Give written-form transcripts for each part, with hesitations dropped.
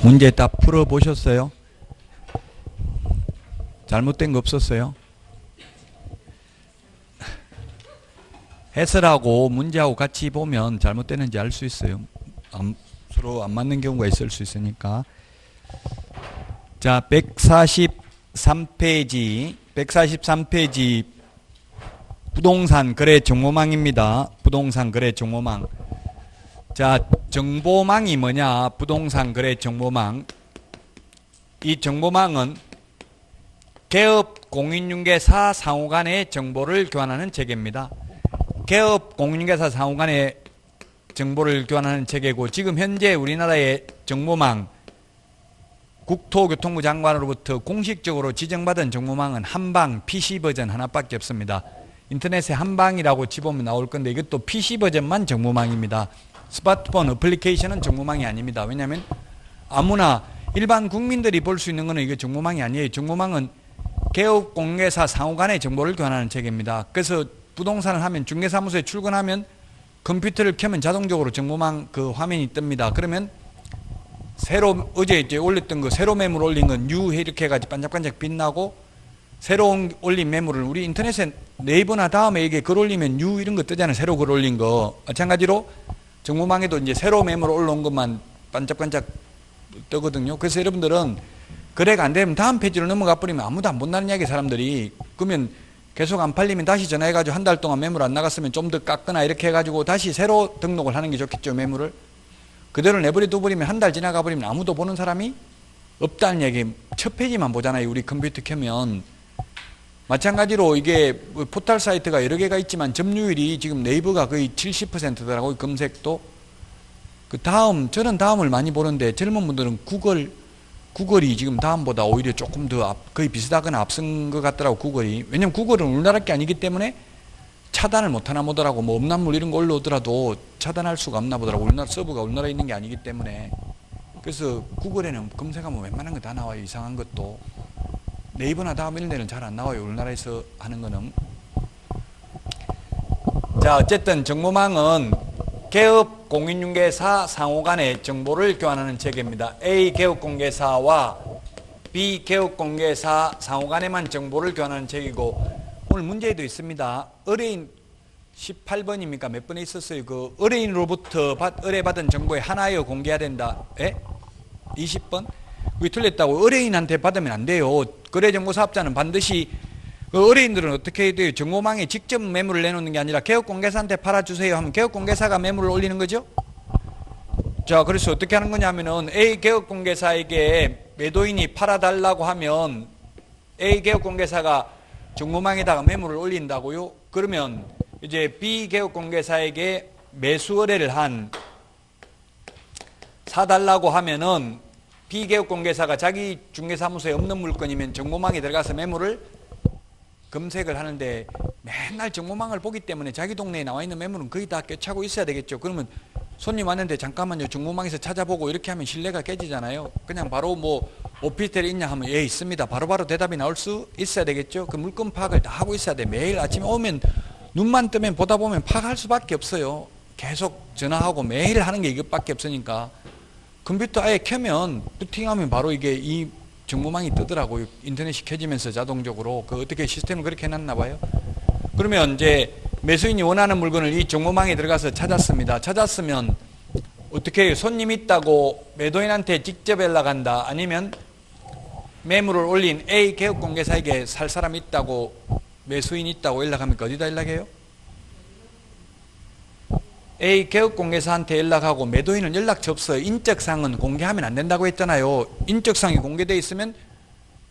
문제 다 풀어보셨어요? 잘못된 거 없었어요? 해설하고 문제하고 같이 보면 잘못되는지 알 수 있어요. 서로 안 맞는 경우가 있을 수 있으니까. 자, 143페이지 부동산 거래 정보망입니다. 부동산 거래 정보망. 자, 정보망이 뭐냐? 부동산 거래 정보망. 이 정보망은 개업 공인중개사 상호 간의 정보를 교환하는 체계입니다. 개업 공인중개사 상호 간의 정보를 교환하는 체계고, 지금 현재 우리나라의 정보망 국토교통부 장관으로부터 공식적으로 지정받은 정보망은 한방 PC 버전 하나밖에 없습니다. 인터넷에 한방이라고 치보면 나올 건데 이것도 PC 버전만 정보망입니다. 스마트폰 어플리케이션은 정보망이 아닙니다. 왜냐하면 아무나 일반 국민들이 볼 수 있는 것은 이게 정보망이 아니에요. 정보망은 개업 공인중개사 상호 간의 정보를 교환하는 체계입니다. 그래서 부동산을 하면 중개사무소에 출근하면 컴퓨터를 켜면 자동적으로 정보망 그 화면이 뜹니다. 그러면 새로 어제 이제 올렸던 거 새로 매물 올린 건 뉴 이렇게 해가지고 반짝반짝 빛나고, 새로 올린 매물을 우리 인터넷에 네이버나 다음에 이게 글 올리면 뉴 이런 거 뜨잖아요. 새로 글 올린 거. 마찬가지로 정보망에도 이제 새로 매물 올라온 것만 반짝반짝 뜨거든요. 그래서 여러분들은 거래가 안 되면 다음 페이지로 넘어가 버리면 아무도 안 본다는 이야기, 사람들이. 그러면 계속 안 팔리면 다시 전화해가지고 한 달 동안 매물 안 나갔으면 좀 더 깎거나 이렇게 해가지고 다시 새로 등록을 하는 게 좋겠죠. 매물을 그대로 내버려 둬버리면 한 달 지나가 버리면 아무도 보는 사람이 없다는 얘기. 첫 페이지만 보잖아요. 우리 컴퓨터 켜면. 마찬가지로 이게 포털 사이트가 여러 개가 있지만 점유율이 지금 네이버가 거의 70%더라고요. 검색도. 그 다음, 저는 다음을 많이 보는데 젊은 분들은 구글이 지금 다음보다 오히려 조금 더 거의 비슷하거나 앞선 것 같더라고, 구글이. 왜냐면 구글은 우리나라 게 아니기 때문에 차단을 못하나 보더라고. 뭐 음란물 이런 거 올라오더라도 차단할 수가 없나 보더라고. 우리나라 서버가 우리나라에 있는 게 아니기 때문에. 그래서 구글에는 검색하면 웬만한 거 다 나와요. 이상한 것도. 네이버나 다음 이런 데는 잘 안 나와요. 우리나라에서 하는 거는. 자, 어쨌든 정보망은 개업 공인중개사 상호 간의 정보를 교환하는 체계입니다. A 개업공개사와 B 개업공개사 상호 간에만 정보를 교환하는 체계이고, 오늘 문제에도 있습니다. 의뢰인 18번입니까? 몇 번에 있었어요? 그 의뢰인으로부터 의뢰받은 정보에 하나여 공개해야 된다. 예? 20번? 그게 틀렸다고. 의뢰인한테 받으면 안 돼요. 거래정보사업자는 반드시 그 의뢰인들은 어떻게 해야 돼요? 정보망에 직접 매물을 내놓는 게 아니라 개업공개사한테 팔아주세요 하면 개업공개사가 매물을 올리는 거죠. 자, 그래서 어떻게 하는 거냐면은 A 개업공개사에게 매도인이 팔아달라고 하면 A 개업공개사가 정보망에다가 매물을 올린다고요. 그러면 이제 B 개업공개사에게 매수 의뢰를 한 사달라고 하면은 B 개업공개사가 자기 중개사무소에 없는 물건이면 정보망에 들어가서 매물을 검색을 하는데, 맨날 정보망을 보기 때문에 자기 동네에 나와 있는 매물은 거의 다 꿰차고 있어야 되겠죠. 그러면 손님 왔는데 잠깐만요, 정보망에서 찾아보고 이렇게 하면 신뢰가 깨지잖아요. 그냥 바로 뭐 오피스텔이 있냐 하면 예 있습니다, 바로바로 대답이 나올 수 있어야 되겠죠. 그 물건 파악을 다 하고 있어야 돼. 매일 아침에 오면 눈만 뜨면 보다 보면 파악할 수밖에 없어요. 계속 전화하고 매일 하는 게 이것밖에 없으니까. 컴퓨터 아예 켜면 부팅하면 바로 이게 이 정보망이 뜨더라고요. 인터넷이 켜지면서 자동적으로. 그 어떻게 시스템을 그렇게 해놨나 봐요. 그러면 이제 매수인이 원하는 물건을 이 정보망에 들어가서 찾았습니다. 찾았으면 어떻게 해요? 손님 있다고 매도인한테 직접 연락한다. 아니면 매물을 올린 A 개업공개사에게 살 사람 있다고, 매수인 있다고 연락합니까? 어디다 연락해요? A 개업공개사한테 연락하고, 매도인은 연락처 없어요. 인적사항은 공개하면 안 된다고 했잖아요. 인적사항이 공개되어 있으면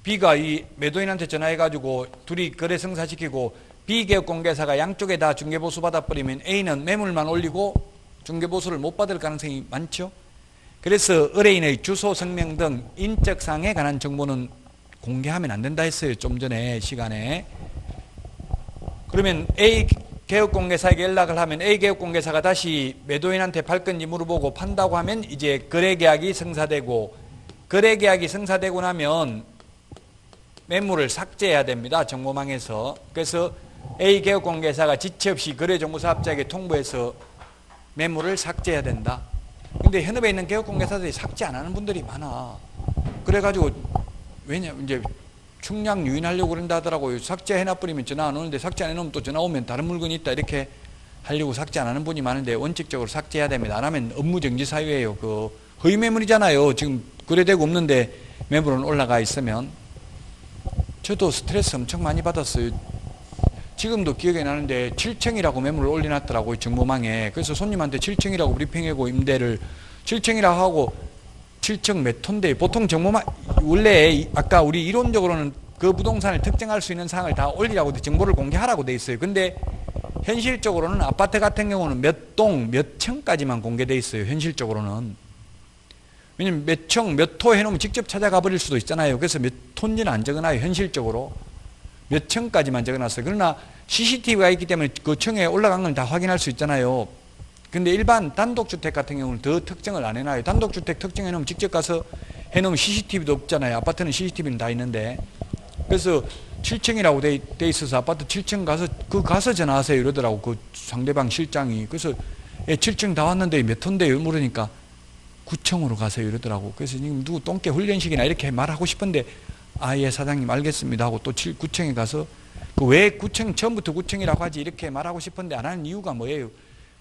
B가 이 매도인한테 전화해가지고 둘이 거래 성사시키고 B 개업공개사가 양쪽에 다 중개보수 받아버리면 A는 매물만 올리고 중개보수를 못 받을 가능성이 많죠. 그래서 의뢰인의 주소, 성명 등 인적사항에 관한 정보는 공개하면 안 된다 했어요. 좀 전에 시간에. 그러면 A 개업공개사에게 연락을 하면 A 개업공개사가 다시 매도인한테 팔 건지 물어보고 판다고 하면 이제 거래계약이 성사되고, 거래계약이 성사되고 나면 매물을 삭제해야 됩니다. 정보망에서. 그래서 A 개업공개사가 지체 없이 거래정보사업자에게 통보해서 매물을 삭제해야 된다. 근데 현업에 있는 개업공개사들이 삭제 안 하는 분들이 많아. 그래가지고 이제 충량 유인하려고 그런다 하더라고요. 삭제해놔버리면 전화 안 오는데 삭제 안 해놓으면 또 전화 오면 다른 물건이 있다 이렇게 하려고 삭제 안 하는 분이 많은데 원칙적으로 삭제해야 됩니다. 안 하면 업무정지 사유예요. 그 허위 매물이잖아요. 지금 거래되고 없는데 매물은 올라가 있으면. 저도 스트레스 엄청 많이 받았어요. 지금도 기억이 나는데 7층이라고 매물을 올려놨더라고요. 정보망에. 그래서 손님한테 7층이라고 브리핑하고 임대를 7층이라고 하고 7층 몇 톤대. 보통 정보망 원래 아까 우리 이론적으로는 그 부동산을 특정할 수 있는 사항을 다 올리라고 정보를 공개하라고 돼 있어요. 근데 현실적으로는 아파트 같은 경우는 몇 동, 몇 층까지만 공개돼 있어요. 현실적으로는. 왜냐면 몇 층, 몇 토 해놓으면 직접 찾아가 버릴 수도 있잖아요. 그래서 몇 톤지는 안 적어놔요. 현실적으로. 몇 층까지만 적어놨어요. 그러나 CCTV가 있기 때문에 그 층에 올라간 건 다 확인할 수 있잖아요. 근데 일반 단독주택 같은 경우는 더 특정을 안 해놔요. 단독주택 특정해놓으면 직접 가서 해놓으면 CCTV도 없잖아요. 아파트는 CCTV는 다 있는데. 그래서 7층이라고 돼 있어서 아파트 7층 가서 전화하세요 이러더라고. 그 상대방 실장이. 그래서 7층 다 왔는데 몇 톤대요? 물으니까 9층으로 가세요 이러더라고. 그래서 지금 누구 똥개 훈련식이나 이렇게 말하고 싶은데 예 사장님 알겠습니다 하고 또 9층에 가서 왜 9층 처음부터 9층이라고 하지 이렇게 말하고 싶은데 안 하는 이유가 뭐예요?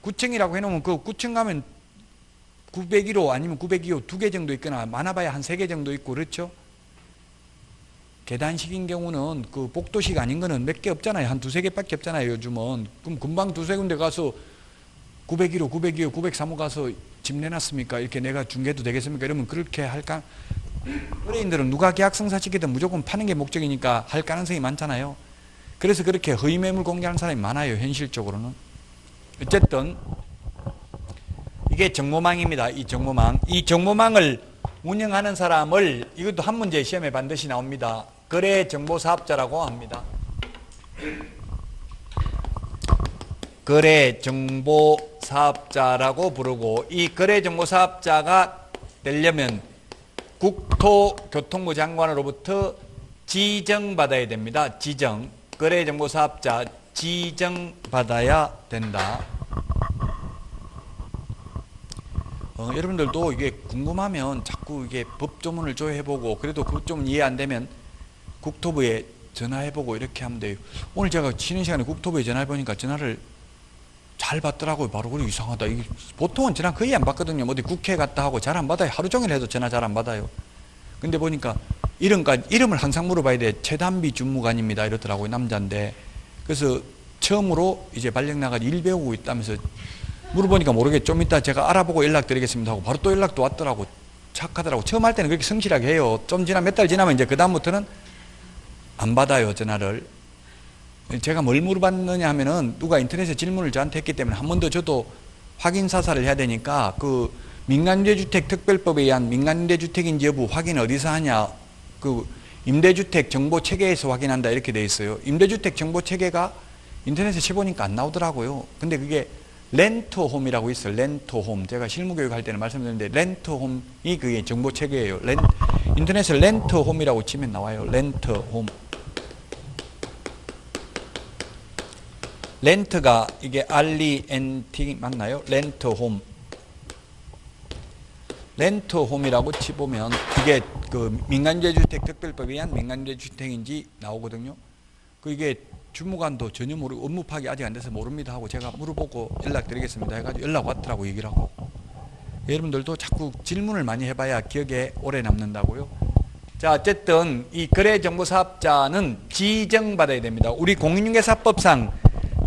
9층이라고 해놓으면 그 9층 가면 901호 아니면 902호 2개 정도 있거나 많아봐야 한 3개 정도 있고 그렇죠? 계단식인 경우는 그 복도식 아닌 거는 몇 개 없잖아요. 한 2-3개밖에 없잖아요 요즘은. 그럼 금방 2-3군데 가서 901호, 902호, 903호 가서 집 내놨습니까? 이렇게 내가 중개도 되겠습니까? 이러면 그렇게 할까? 의뢰인들은 누가 계약성사 시키든 무조건 파는 게 목적이니까 할 가능성이 많잖아요. 그래서 그렇게 허위 매물 공개하는 사람이 많아요. 현실적으로는. 어쨌든 이게 정보망입니다. 이 정보망. 이 정보망을 운영하는 사람을 이것도 한 문제 시험에 반드시 나옵니다. 거래정보사업자라고 합니다. 거래정보사업자라고 부르고 이 거래정보사업자가 되려면 국토교통부 장관으로부터 지정받아야 됩니다. 지정. 거래정보사업자 지정받아야 된다. 여러분들도 이게 궁금하면 자꾸 이게 법조문을 조회해보고 그래도 그 법조문 이해 안 되면 국토부에 전화해보고 이렇게 하면 돼요. 오늘 제가 쉬는 시간에 국토부에 전화해보니까 전화를 잘 받더라고요. 바로. 그리고 이상하다. 이게 보통은 전화 거의 안 받거든요. 어디 국회 갔다 하고 잘 안 받아요. 하루 종일 해도 전화 잘 안 받아요. 근데 보니까 이름을 항상 물어봐야 돼. 최단비 주무관입니다. 이러더라고요. 남자인데. 그래서 처음으로 이제 발령 나가서 일 배우고 있다면서 물어보니까 모르겠. 좀 이따 제가 알아보고 연락드리겠습니다 하고 바로 또 연락도 왔더라고. 착하더라고. 처음 할 때는 그렇게 성실하게 해요. 좀 몇 달 지나면 이제 그다음부터는 안 받아요. 전화를. 제가 뭘 물어봤느냐 하면은 누가 인터넷에 질문을 저한테 했기 때문에 한 번 더 저도 확인 사살을 해야 되니까 그 민간임대주택 특별법에 의한 민간임대주택인지 여부 확인 어디서 하냐. 그 임대주택 정보체계에서 확인한다 이렇게 돼 있어요. 임대주택 정보체계가 인터넷에 쳐보니까 안 나오더라고요. 근데 그게 렌터홈이라고 있어요. 렌터홈. 제가 실무교육 할 때는 말씀드렸는데 렌터홈이 그게 정보체계예요. 인터넷에 렌터홈이라고 치면 나와요. 렌터홈. 렌트가 이게 RENT 맞나요? 렌터홈. 렌터홈이라고 치보면 그게 그 민간임대주택 특별법에 의한 민간임대주택인지 나오거든요. 이게 주무관도 전혀 모르고 업무 파악이 아직 안 돼서 모릅니다 하고 제가 물어보고 연락드리겠습니다 해가지고 연락 왔더라고 얘기를 하고. 여러분들도 자꾸 질문을 많이 해봐야 기억에 오래 남는다고요. 자, 어쨌든 이 거래정보사업자는 지정받아야 됩니다. 우리 공인중개사법상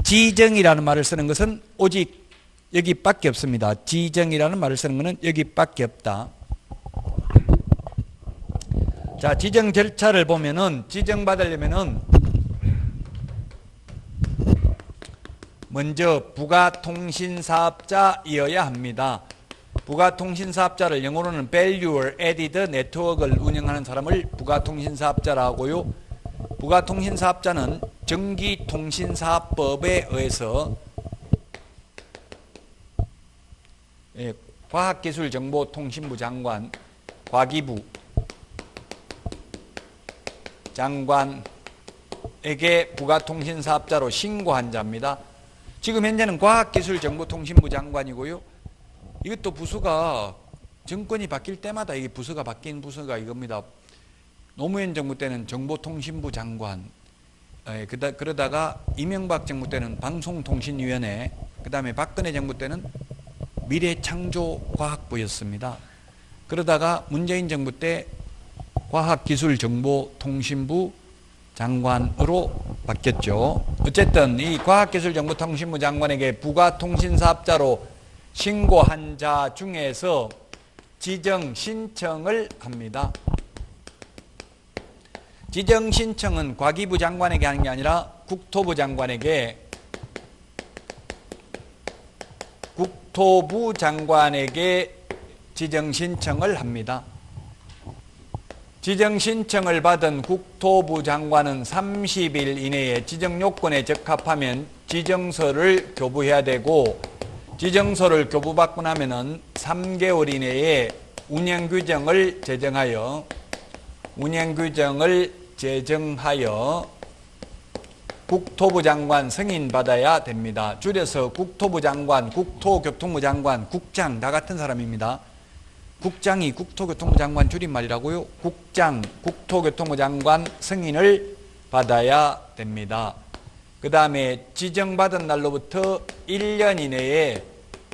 지정이라는 말을 쓰는 것은 오직 여기밖에 없습니다. 지정이라는 말을 쓰는 것은 여기밖에 없다. 자, 지정 절차를 보면은 지정받으려면은 먼저 부가통신사업자이어야 합니다. 부가통신사업자를 영어로는 Value Added Network을 운영하는 사람을 부가통신사업자라고요. 부가통신사업자는 전기통신사업법에 의해서 과학기술정보통신부 장관, 과기부 장관에게 부가통신사업자로 신고한 자입니다. 지금 현재는 과학기술정보통신부 장관이고요. 이것도 부수가 정권이 바뀔 때마다 이게 부서가 바뀐 부서가 이겁니다. 노무현 정부 때는 정보통신부 장관, 그러다가 이명박 정부 때는 방송통신위원회, 그 다음에 박근혜 정부 때는 미래창조과학부였습니다. 그러다가 문재인 정부 때 과학기술정보통신부 장관으로 바뀌었죠. 어쨌든 이 과학기술정보통신부 장관에게 부가통신사업자로 신고한 자 중에서 지정 신청을 합니다. 지정 신청은 과기부 장관에게 하는 게 아니라 국토부 장관에게 지정 신청을 합니다. 지정 신청을 받은 국토부 장관은 30일 이내에 지정 요건에 적합하면 지정서를 교부해야 되고, 지정서를 교부받고 나면은 3개월 이내에 운영규정을 제정하여 국토부 장관 승인받아야 됩니다. 줄여서 국토부 장관, 국토교통부 장관, 국장 다 같은 사람입니다. 국장이 국토교통부 장관 줄임말이라고요. 국장, 국토교통부 장관 승인을 받아야 됩니다. 그 다음에 지정받은 날로부터 1년 이내에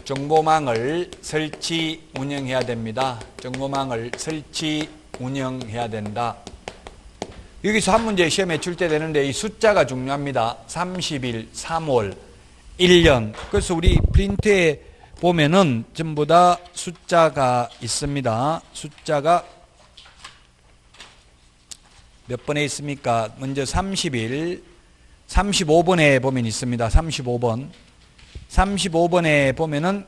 정보망을 설치, 운영해야 됩니다. 정보망을 설치, 운영해야 된다. 여기서 한 문제 시험에 출제되는데 이 숫자가 중요합니다. 30일, 3월, 1년. 그래서 우리 프린트에 보면은 전부 다 숫자가 있습니다. 숫자가 몇 번에 있습니까? 먼저 30일, 35번에 보면 있습니다. 35번. 35번에 보면은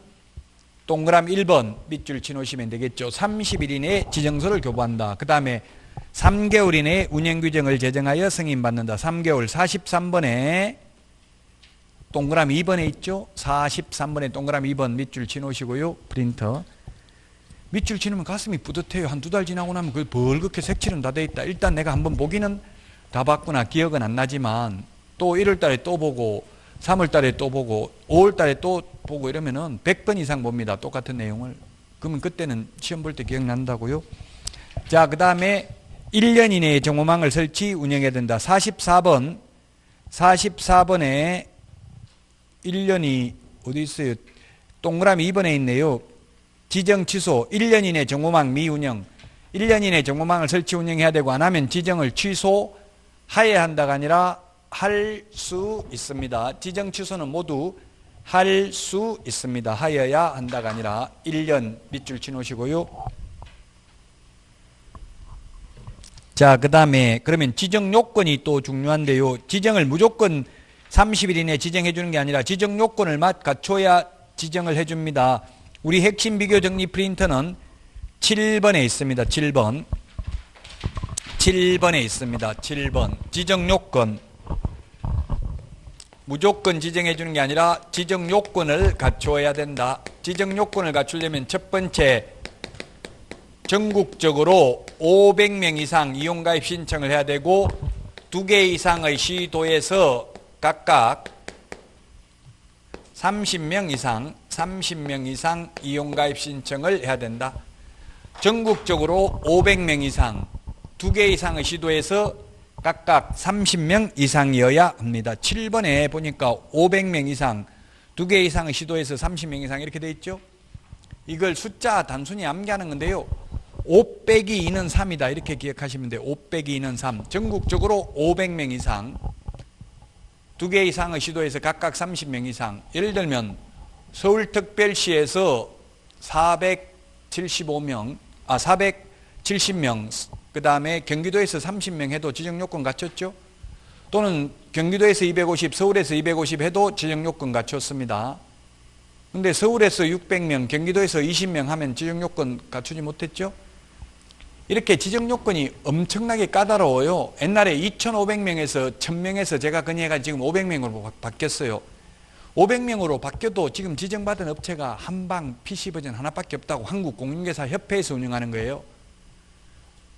동그라미 1번 밑줄 치놓으시면 되겠죠. 30일 이내에 지정서를 교부한다. 그 다음에 3개월 이내에 운영규정을 제정하여 승인받는다. 3개월. 43번에 동그라미 2번에 있죠. 43번에 동그라미 2번 밑줄 치놓으시고요. 프린터. 밑줄 치놓으면 가슴이 뿌듯해요. 한 2달 지나고 나면 그 벌겋게 색칠은 다 돼 있다. 일단 내가 한번 보기는 다 봤구나. 기억은 안 나지만 또 1월 달에 또 보고 3월 달에 또 보고 5월 달에 또 보고 이러면은 100번 이상 봅니다. 똑같은 내용을. 그러면 그때는 시험 볼 때 기억난다고요. 자, 그 다음에 1년 이내에 정보망을 설치 운영해야 된다. 44번에 1년이 어디 있어요? 동그라미 2번에 있네요. 지정 취소. 1년 이내 정보망 미운영. 1년 이내 정보망을 설치 운영해야 되고 안 하면 지정을 취소하여야 한다가 아니라 할 수 있습니다. 지정 취소는 모두 할 수 있습니다. 하여야 한다가 아니라 1년 밑줄 치놓으시고요. 자, 그 다음에 그러면 지정 요건이 또 중요한데요. 지정을 무조건 30일 이내에 지정해 주는 게 아니라 지정 요건을 갖춰야 지정을 해 줍니다. 우리 핵심 비교 정리 프린터는 7번에 있습니다. 7번에 있습니다. 7번. 지정 요건. 무조건 지정해 주는 게 아니라 지정 요건을 갖추어야 된다. 지정 요건을 갖추려면 첫 번째, 전국적으로 500명 이상 이용가입 신청을 해야 되고 2개 이상의 시도에서 각각 30명 이상 이용가입 신청을 해야 된다. 전국적으로 500명 이상, 2개 이상의 시도에서 각각 30명 이상이어야 합니다. 7번에 보니까 500명 이상, 2개 이상의 시도에서 30명 이상 이렇게 돼 있죠. 이걸 숫자 단순히 암기하는 건데요. 5 빼기 2는 3이다. 이렇게 기억하시면 돼요. 5 빼기 2는 3. 전국적으로 500명 이상, 2개 이상의 시도에서 각각 30명 이상. 예를 들면 서울특별시에서 470명, 그 다음에 경기도에서 30명 해도 지정요건 갖췄죠. 또는 경기도에서 250, 서울에서 250 해도 지정요건 갖췄습니다. 근데 서울에서 600명, 경기도에서 20명 하면 지정요건 갖추지 못했죠. 이렇게 지정요건이 엄청나게 까다로워요. 옛날에 2,500명에서 1,000명에서 제가 건의해가 지금 500명으로 바뀌었어요. 500명으로 바뀌어도 지금 지정받은 업체가 한방 PC버전 하나밖에 없다고 한국공인중개사협회에서 운영하는 거예요.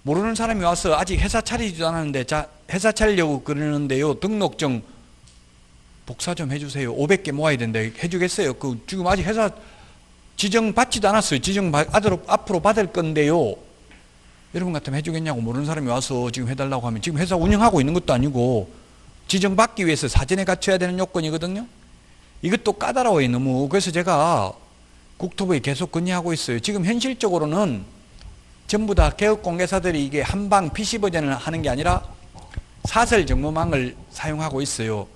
모르는 사람이 와서 아직 회사 차리지도 않았는데, 자, 회사 차리려고 그러는데요. 등록증 복사 좀 해주세요. 500개 모아야 된다. 해주겠어요? 지금 아직 회사 지정받지도 않았어요. 앞으로 받을 건데요. 여러분 같으면 해주겠냐고 모르는 사람이 와서 지금 해달라고 하면 지금 회사 운영하고 있는 것도 아니고 지정받기 위해서 사전에 갖춰야 되는 요건이거든요. 이것도 까다로워요, 너무. 그래서 제가 국토부에 계속 건의하고 있어요. 지금 현실적으로는 전부 다 개업공개사들이 이게 한방 PC 버전을 하는 게 아니라 사설 정보망을 사용하고 있어요.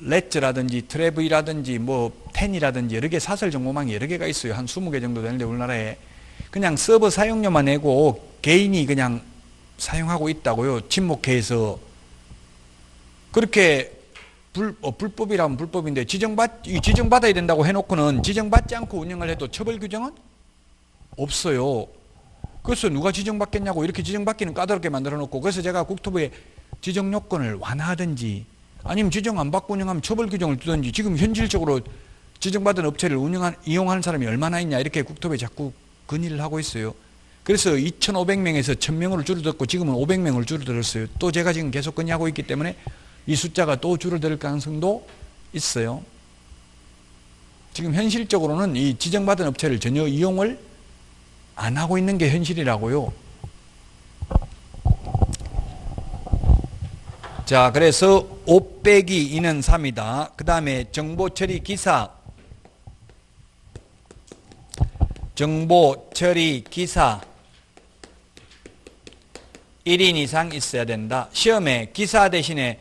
렛츠라든지 트래브이라든지 뭐 텐이라든지 여러 개 사설 정보망이 여러 개가 있어요. 한 20개 정도 되는데 우리나라에 그냥 서버 사용료만 내고 개인이 그냥 사용하고 있다고요. 친목회에서. 그렇게 불법이라면 불법인데 지정받아야 된다고 해놓고는 지정받지 않고 운영을 해도 처벌 규정은 없어요. 그래서 누가 지정받겠냐고 이렇게 지정받기는 까다롭게 만들어 놓고, 그래서 제가 국토부에 지정 요건을 완화하든지 아니면 지정 안 받고 운영하면 처벌 규정을 두든지, 지금 현실적으로 지정받은 업체를 이용하는 사람이 얼마나 있냐 이렇게 국토부에 자꾸 건의를 하고 있어요. 그래서 2,500명에서 1,000명으로 줄어들었고 지금은 500명을 줄어들었어요. 또 제가 지금 계속 건의하고 있기 때문에 이 숫자가 또 줄어들 가능성도 있어요. 지금 현실적으로는 이 지정받은 업체를 전혀 이용을 안 하고 있는 게 현실이라고요. 자, 그래서 5 빼기 2는 3이다. 그 다음에 정보처리 기사 1인 이상 있어야 된다. 시험에 기사 대신에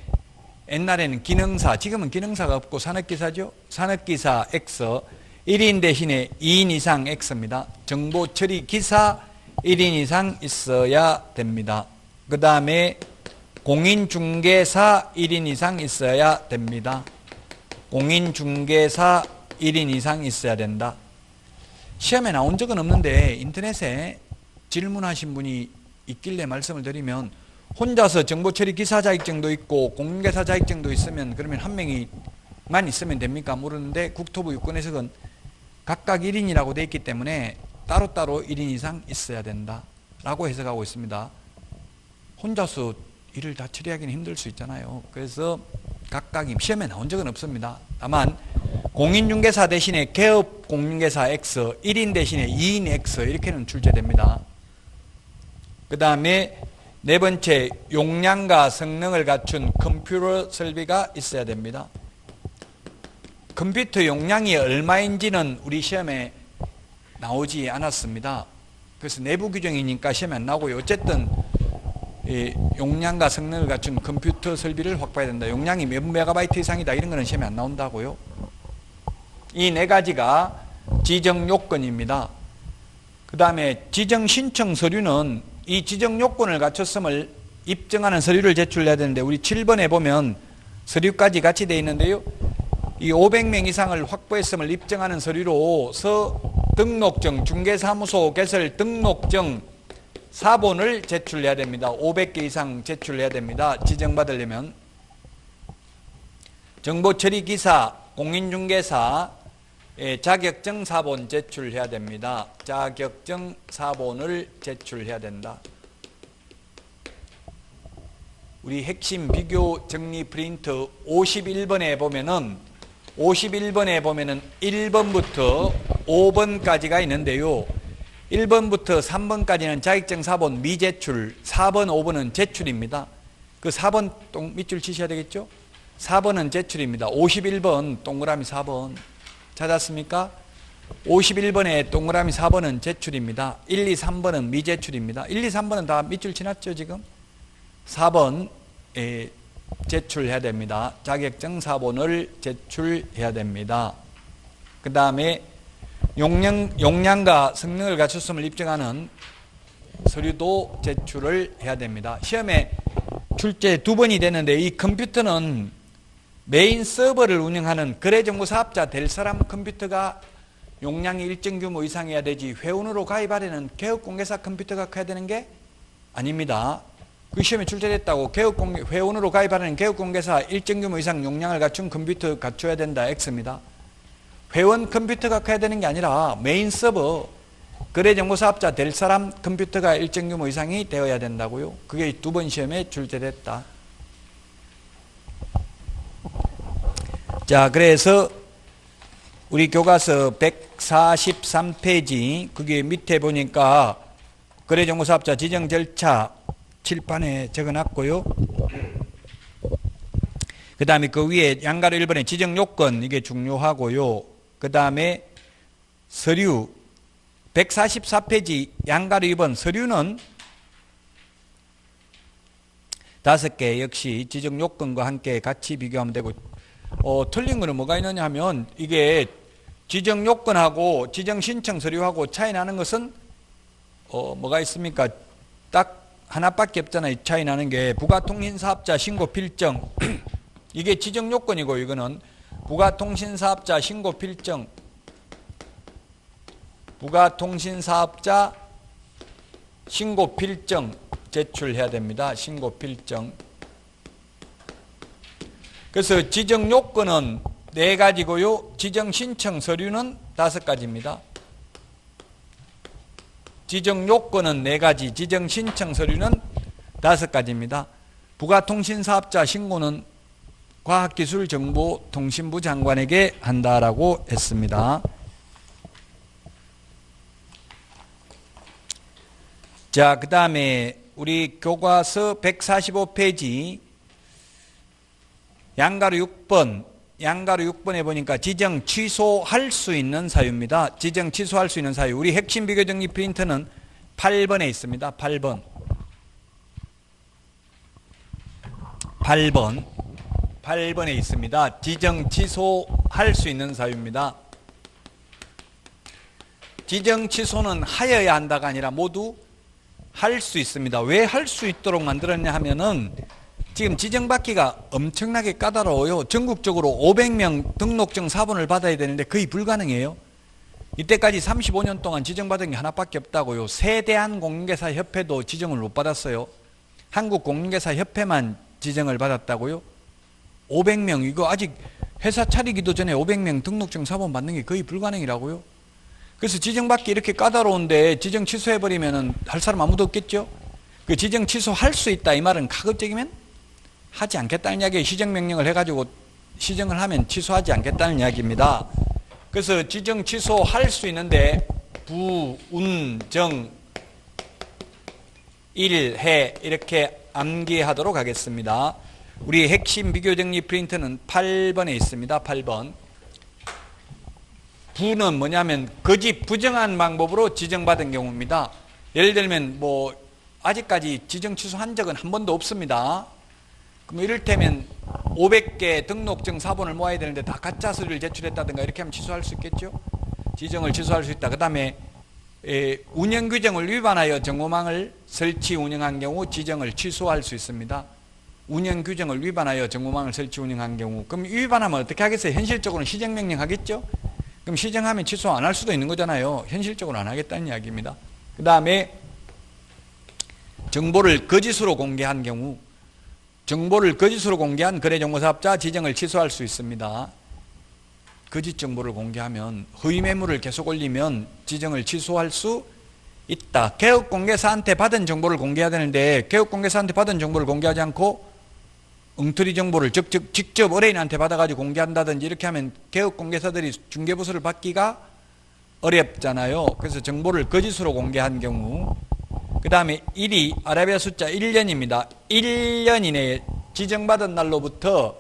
옛날에는 기능사, 지금은 기능사가 없고 산업기사죠. 산업기사 X, 1인 대신에 2인 이상 X입니다. 정보처리 기사 1인 이상 있어야 됩니다. 그 다음에 공인중개사 1인 이상 있어야 됩니다. 공인중개사 1인 이상 있어야 된다. 시험에 나온 적은 없는데 인터넷에 질문하신 분이 있길래 말씀을 드리면, 혼자서 정보처리 기사 자격증도 있고 공인중개사 자격증도 있으면 그러면 한 명이만 있으면 됩니까? 모르는데 국토부 유권 해석은 각각 1인이라고 되어 있기 때문에 따로따로 1인 이상 있어야 된다라고 해석하고 있습니다. 혼자서 일을 다 처리하기는 힘들 수 있잖아요. 그래서 각각 시험에 나온 적은 없습니다. 다만 공인중개사 대신에 개업 공인중개사 X, 1인 대신에 2인 X 이렇게는 출제됩니다. 그 다음에 네 번째, 용량과 성능을 갖춘 컴퓨터 설비가 있어야 됩니다. 컴퓨터 용량이 얼마인지는 우리 시험에 나오지 않았습니다. 그래서 내부 규정이니까 시험에 안 나오고요. 어쨌든 용량과 성능을 갖춘 컴퓨터 설비를 확보해야 된다. 용량이 몇 메가바이트 이상이다 이런 거는 시험에 안 나온다고요. 이 네 가지가 지정 요건입니다. 그 다음에 지정 신청 서류는 이 지정 요건을 갖췄음을 입증하는 서류를 제출해야 되는데, 우리 7번에 보면 서류까지 같이 되어 있는데요. 이 500명 이상을 확보했음을 입증하는 서류로서 등록증, 중개사무소 개설 등록증 4본을 제출해야 됩니다. 500개 이상 제출해야 됩니다. 지정받으려면. 정보처리기사, 공인중개사 자격증 4본 제출해야 됩니다. 자격증 4본을 제출해야 된다. 우리 핵심 비교 정리 프린트 51번에 보면은 1번부터 5번까지가 있는데요. 1번부터 3번까지는 자격증 4본 미제출, 4번, 5번은 제출입니다. 그 4번 밑줄 치셔야 되겠죠? 4번은 제출입니다. 51번 동그라미 4번 찾았습니까? 51번에 동그라미 4번은 제출입니다. 1, 2, 3번은 미제출입니다. 1, 2, 3번은 다 밑줄 지났죠 지금? 4번 제출해야 됩니다. 자격증 4본을 제출해야 됩니다. 그 다음에 용량과 성능을 갖췄음을 입증하는 서류도 제출을 해야 됩니다. 시험에 출제 2번이 되는데, 이 컴퓨터는 메인 서버를 운영하는 거래정보사업자 될 사람 컴퓨터가 용량이 일정 규모 이상이어야 되지, 회원으로 가입하려는 개업공개사 컴퓨터가 커야 되는 게 아닙니다. 그 시험에 출제됐다고 회원으로 가입하려는 개업공개사 일정 규모 이상 용량을 갖춘 컴퓨터 갖춰야 된다 X입니다. 회원 컴퓨터가 커야 되는 게 아니라 메인 서버, 거래정보사업자 될 사람 컴퓨터가 일정 규모 이상이 되어야 된다고요. 그게 2번 시험에 출제됐다. 자, 그래서 우리 교과서 143페이지 거기 밑에 보니까 거래정보사업자 지정 절차 칠판에 적어놨고요. 그 다음에 그 위에 양가로 1번에 지정 요건 이게 중요하고요. 그 다음에 서류 144페이지 양가로 2번 서류는 5개 역시 지정 요건과 함께 같이 비교하면 되고 틀린 거는 뭐가 있느냐 하면 이게 지정 요건하고 지정 신청 서류하고 차이 나는 것은 뭐가 있습니까? 딱 하나밖에 없잖아요. 차이 나는 게 부가통신사업자 신고 필정 이게 지정 요건이고 이거는 부가통신사업자 신고 필정 부가통신사업자 신고 필정 제출해야 됩니다. 신고 필정. 그래서 지정 요건은 4가지고요. 지정 신청 서류는 5가지입니다. 지정 요건은 4가지, 지정 신청 서류는 5가지입니다. 부가통신사업자 신고는 과학기술정보통신부 장관에게 한다라고 했습니다. 자, 그 다음에 우리 교과서 145페이지 양가로 6번에 보니까 지정 취소할 수 있는 사유입니다. 지정 취소할 수 있는 사유. 우리 핵심 비교 정리 프린터는 8번에 있습니다. 8번에 있습니다. 지정 취소할 수 있는 사유입니다. 지정 취소는 하여야 한다가 아니라 모두 할 수 있습니다. 왜 할 수 있도록 만들었냐 하면은 지금 지정받기가 엄청나게 까다로워요. 전국적으로 500명 등록증 사본을 받아야 되는데 거의 불가능해요. 이때까지 35년 동안 지정받은 게 하나밖에 없다고요. 세대한공인중개사협회도 지정을 못 받았어요. 한국공인중개사협회만 지정을 받았다고요. 500명 이거 아직 회사 차리기도 전에 500명 등록증 사본 받는 게 거의 불가능이라고요. 그래서 지정받기 이렇게 까다로운데 지정 취소해버리면 할 사람 아무도 없겠죠. 그 지정 취소할 수 있다 이 말은 가급적이면 하지 않겠다는 이야기에 시정명령을 해가지고 시정을 하면 취소하지 않겠다는 이야기입니다. 그래서 지정 취소할 수 있는데 부, 운, 정, 일, 해 이렇게 암기하도록 하겠습니다. 우리 핵심 비교정리 프린터는 8번에 있습니다. 8번. 부는 뭐냐면 거짓 부정한 방법으로 지정받은 경우입니다. 예를 들면 뭐 아직까지 지정 취소한 적은 한 번도 없습니다. 그럼 이를테면 500개 등록증 사본을 모아야 되는데 다 가짜 서류를 제출했다든가 이렇게 하면 취소할 수 있겠죠. 지정을 취소할 수 있다. 그 다음에 운영규정을 위반하여 정보망을 설치 운영한 경우 지정을 취소할 수 있습니다. 운영규정을 위반하여 정보망을 설치 운영한 경우 그럼 위반하면 어떻게 하겠어요? 현실적으로는 시정명령 하겠죠. 그럼 시정하면 취소 안 할 수도 있는 거잖아요. 현실적으로 안 하겠다는 이야기입니다. 그 다음에 정보를 거짓으로 공개한 경우 정보를 거짓으로 공개한 거래정보사업자 지정을 취소할 수 있습니다. 거짓 정보를 공개하면 허위 매물을 계속 올리면 지정을 취소할 수 있다. 개업공개사한테 받은 정보를 공개해야 되는데 개업공개사한테 받은 정보를 공개하지 않고 엉터리 정보를 직접 의뢰인한테 받아가지고 공개한다든지 이렇게 하면 개업공개사들이 중개부서를 받기가 어렵잖아요. 그래서 정보를 거짓으로 공개한 경우 그 다음에 1이 아라비아 숫자 1년입니다. 1년 이내에 지정받은 날로부터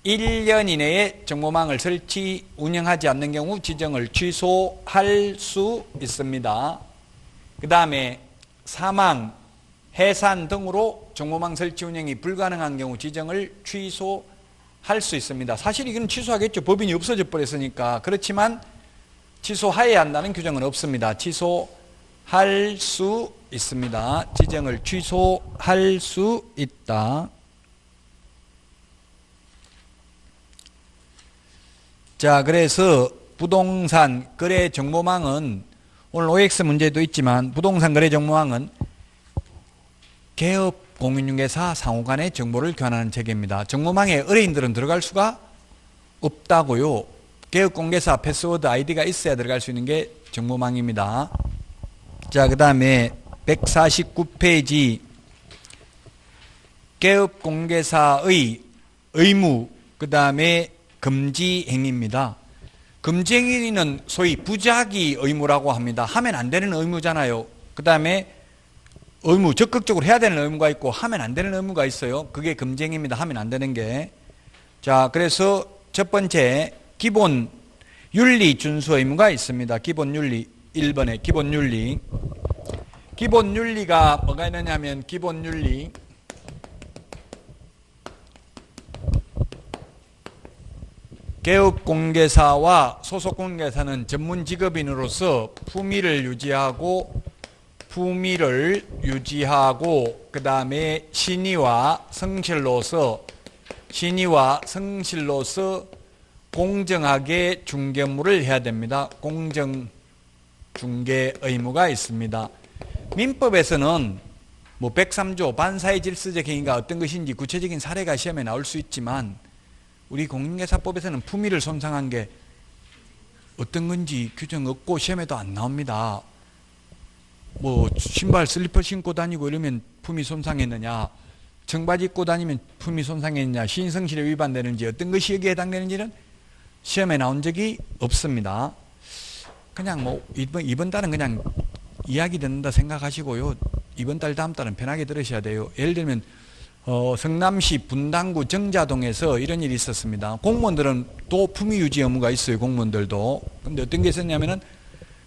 1년 이내에 정보망을 설치 운영하지 않는 경우 지정을 취소할 수 있습니다. 그 다음에 사망, 해산 등으로 정보망 설치 운영이 불가능한 경우 지정을 취소할 수 있습니다. 사실 이건 취소하겠죠. 법인이 없어져 버렸으니까. 그렇지만 취소하여야 한다는 규정은 없습니다. 취소할 수 있습니다. 지정을 취소할 수 있다. 자, 그래서 부동산 거래 정보망은 오늘 OX 문제도 있지만 부동산 거래 정보망은 개업 공인중개사 상호 간의 정보를 교환하는 체계입니다. 정보망에 의뢰인들은 들어갈 수가 없다고요. 개업 공개사 패스워드 아이디가 있어야 들어갈 수 있는 게 정보망입니다. 자, 그 다음에 149페이지 개업 공개사의 의무 그 다음에 금지 행위입니다. 금쟁이는 소위 부작위 의무라고 합니다. 하면 안 되는 의무잖아요. 그 다음에 의무, 적극적으로 해야 되는 의무가 있고 하면 안 되는 의무가 있어요. 그게 금쟁입니다. 하면 안 되는 게. 자, 그래서 첫 번째 기본 윤리 준수 의무가 있습니다. 기본 윤리 1번에 기본 윤리. 기본 윤리가 뭐가 있느냐면 기본 윤리 개업공개사와 소속공개사는 전문 직업인으로서 품위를 유지하고 그 다음에 신의와 성실로서 공정하게 중개무를 해야 됩니다. 공정 중개 의무가 있습니다. 민법에서는 뭐 103조 반사의 질서적 행위가 어떤 것인지 구체적인 사례가 시험에 나올 수 있지만 우리 공인중개사법에서는 품위를 손상한 게 어떤 건지 규정 없고 시험에도 안 나옵니다. 뭐 신발 슬리퍼 신고 다니고 이러면 품위 손상했느냐, 청바지 입고 다니면 품위 손상했느냐, 신성실에 위반되는지 어떤 것이 여기에 해당되는지는 시험에 나온 적이 없습니다. 그냥 뭐 이번 달은 그냥 이야기 듣는다 생각하시고요. 이번 달 다음 달은 편하게 들으셔야 돼요. 예를 들면 성남시 분당구 정자동에서 이런 일이 있었습니다. 공무원들은 또 품위 유지 의무가 있어요. 공무원들도. 근데 어떤 게 있었냐면은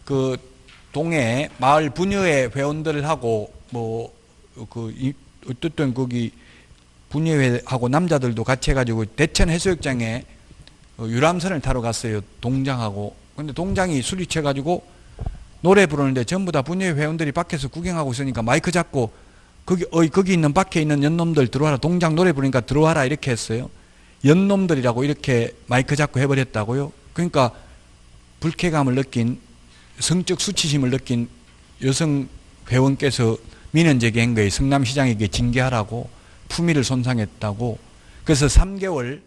그 동에 마을 분여회 회원들하고 어쨌든 거기 분여회하고 남자들도 같이 해가지고 대천 해수욕장에 유람선을 타러 갔어요. 동장하고. 근데 동장이 술이 취해가지고 노래 부르는데 전부 다 분여회 회원들이 밖에서 구경하고 있으니까 마이크 잡고 거기 있는 밖에 있는 연놈들 들어와라. 동장 노래 부르니까 들어와라 이렇게 했어요. 연놈들이라고 이렇게 마이크 잡고 해버렸다고요. 그러니까 불쾌감을 느낀 성적 수치심을 느낀 여성 회원께서 민원 제기한 거예요. 성남시장에게 징계하라고 품위를 손상했다고. 그래서 3개월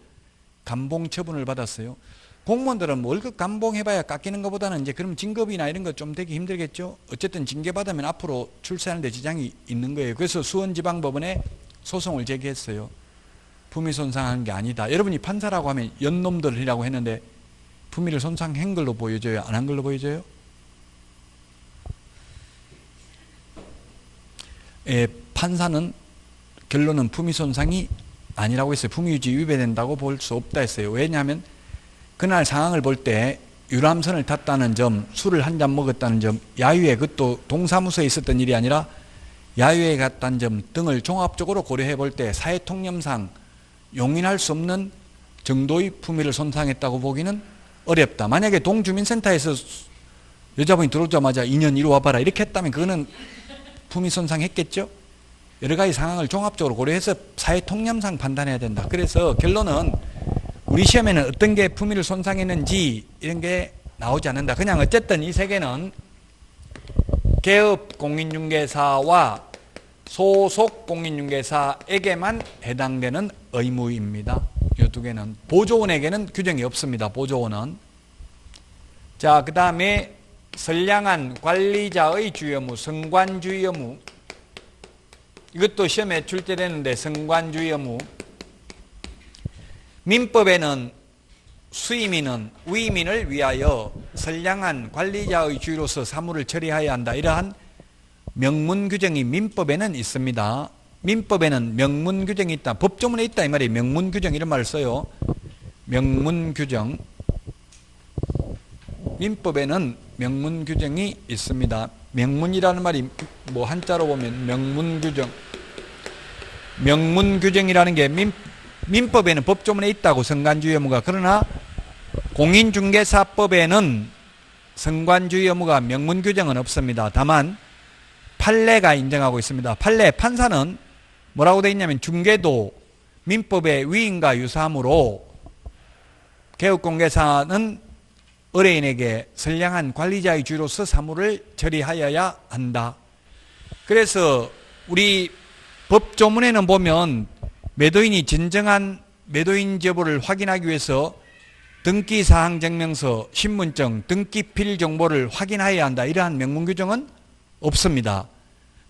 감봉 처분을 받았어요. 공무원들은 뭐 월급 감봉해봐야 깎이는 것보다는 이제 그럼 진급이나 이런 거 좀 되기 힘들겠죠. 어쨌든 징계받으면 앞으로 출세하는 데 지장이 있는 거예요. 그래서 수원지방법원에 소송을 제기했어요. 품위 손상한 게 아니다. 여러분이 판사라고 하면 연놈들이라고 했는데 품위를 손상한 걸로 보여져요? 안 한 걸로 보여져요? 판사는 결론은 품위 손상이 아니라고 했어요. 품위 유지 위배된다고 볼 수 없다 했어요. 왜냐하면 그날 상황을 볼 때 유람선을 탔다는 점, 술을 한 잔 먹었다는 점, 야유회, 그것도 동사무소에 있었던 일이 아니라 야유회 갔다는 점 등을 종합적으로 고려해 볼 때 사회통념상 용인할 수 없는 정도의 품위를 손상했다고 보기는 어렵다. 만약에 동주민센터에서 여자분이 들어오자마자 2년 이리 와봐라 이렇게 했다면 그거는 품위 손상했겠죠. 여러 가지 상황을 종합적으로 고려해서 사회통념상 판단해야 된다. 그래서 결론은 우리 시험에는 어떤 게 품위를 손상했는지 이런 게 나오지 않는다. 그냥 어쨌든 이 세 개는 개업 공인중개사와 소속 공인중개사에게만 해당되는 의무입니다. 이 두 개는. 보조원에게는 규정이 없습니다. 보조원은. 자, 그 다음에 선량한 관리자의 주의 의무, 성관주의 의무. 이것도 시험에 출제되는데 성관주의 의무. 민법에는 수임인은 위임인을 위하여 선량한 관리자의 주의로서 사무를 처리해야 한다. 이러한 명문 규정이 민법에는 있습니다. 민법에는 명문 규정이 있다. 법조문에 있다 이 말이에요. 명문 규정 이런 말을 써요. 명문 규정. 민법에는 명문 규정이 있습니다. 명문이라는 말이 뭐 한자로 보면 명문 규정. 명문 규정이라는 게 민법에는 법조문에 있다고 성관주의 의무가. 그러나 공인중개사법에는 성관주의 의무가 명문 규정은 없습니다. 다만 판례가 인정하고 있습니다. 판례, 판사는 뭐라고 되어 있냐면 중개도 민법의 위임과 유사하므로 개업공개사는 의뢰인에게 선량한 관리자의 주의로서 사무를 처리하여야 한다. 그래서 우리 법조문에는 보면 매도인이 진정한 매도인 여부를 확인하기 위해서 등기사항증명서, 신분증, 등기필 정보를 확인해야 한다. 이러한 명문 규정은 없습니다.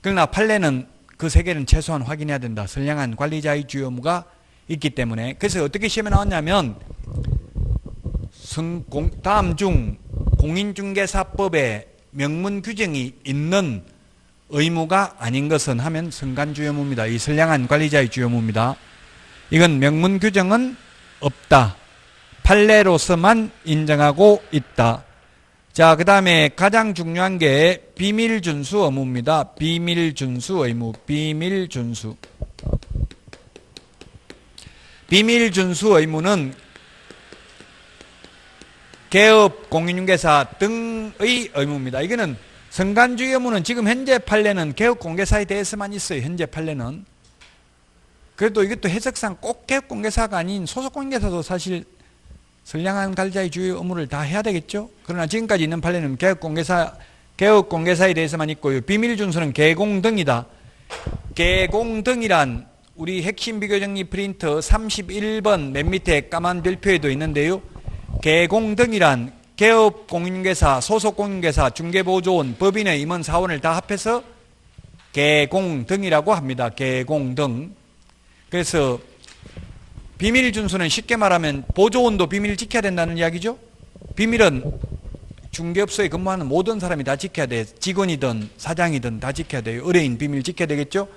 그러나 판례는 그 세 개는 최소한 확인해야 된다. 선량한 관리자의 주의 의무가 있기 때문에. 그래서 어떻게 시험에 나왔냐면 다음 중 공인중개사법에 명문 규정이 있는 의무가 아닌 것은 하면 성간주의무입니다. 이 선량한 관리자의 주의무입니다. 이건 명문 규정은 없다. 판례로서만 인정하고 있다. 자, 그 다음에 가장 중요한 게 비밀준수 의무입니다. 비밀준수 의무, 비밀준수. 비밀준수 의무는 개업, 공인중개사 등의 의무입니다. 이거는 성간주의 의무는 지금 현재 판례는 개업공개사에 대해서만 있어요. 현재 판례는. 그래도 이것도 해석상 꼭 개업공개사가 아닌 소속공인중개사도 사실 선량한 관리자의 주의 의무를 다 해야 되겠죠. 그러나 지금까지 있는 판례는 개업공개사에 대해서만 있고요. 비밀준수는 개공등이다. 개공등이란 우리 핵심 비교정리 프린터 31번 맨 밑에 까만 별표에도 있는데요. 개공등이란 개업공인중개사, 소속공인중개사, 중개보조원, 법인의 임원, 사원을 다 합해서 개공등이라고 합니다. 개공등. 그래서 비밀준수는 쉽게 말하면 보조원도 비밀을 지켜야 된다는 이야기죠. 비밀은 중개업소에 근무하는 모든 사람이 다 지켜야 돼. 직원이든 사장이든 다 지켜야 돼요. 의뢰인 비밀 지켜야 되겠죠.